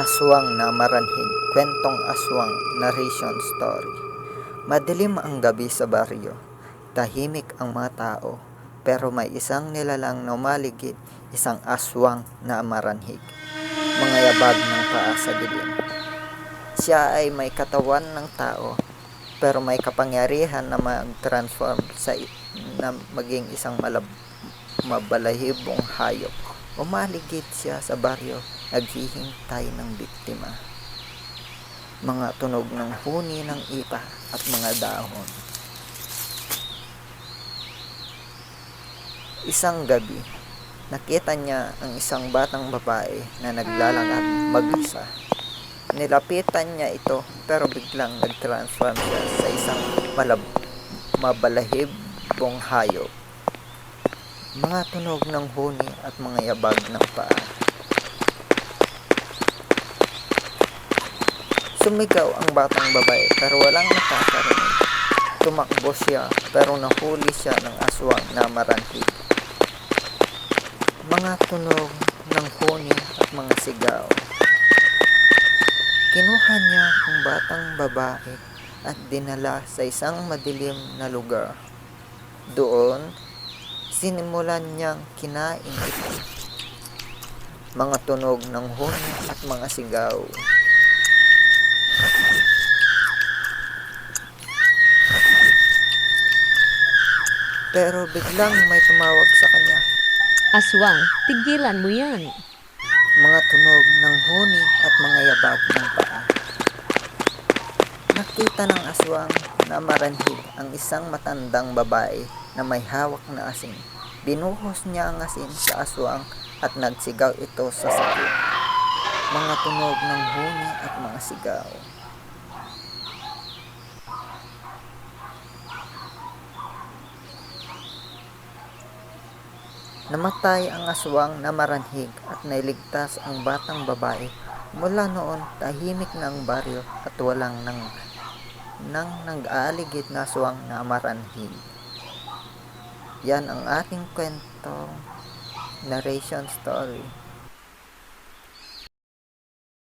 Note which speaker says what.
Speaker 1: Aswang na maranhig, kwentong aswang, narration story. Madilim ang gabi sa baryo, tahimik ang mga tao, pero may isang nilalang na umaligid, isang aswang na maranhig, mga yabag ng paa sa dilim. Siya ay may katawan ng tao, pero may kapangyarihan na mag-transform na maging isang mabalahibong hayop. Umaligid siya sa baryo, naghihintay ng biktima. Mga tunog ng huni ng ipa at mga dahon. Isang gabi, nakita niya ang isang batang babae na naglalakad mag-isa. Nilapitan niya ito pero biglang nag-transform siya sa isang mabalahibong hayop. Mga tunog ng huni at mga yabag ng paa. Sumigaw ang batang babae pero walang nakakarinig. Tumakbo siya pero nahuli siya ng aswang na maranhig. Mga tunog ng huni at mga sigaw. Kinuha niya ang batang babae at dinala sa isang madilim na lugar. Doon, sinimulan niyang kinain ito. Mga tunog ng huni at mga sigaw. Pero biglang may tumawag sa kanya.
Speaker 2: Aswang, tigilan mo yan.
Speaker 1: Mga tunog ng huni at mga yabag ng paa. Nakita ng aswang na maranhig ang isang matandang babae na may hawak na asin. Binuhos niya ang asin sa aswang at nagsigaw ito sa sakit. Mga tunog ng huni at mga sigaw. Namatay ang aswang na maranhig at nailigtas ang batang babae. Mula noon, tahimik na ang baryo at walang nag-aaligid na aswang na maranhig. Yan ang ating kwento, narration story.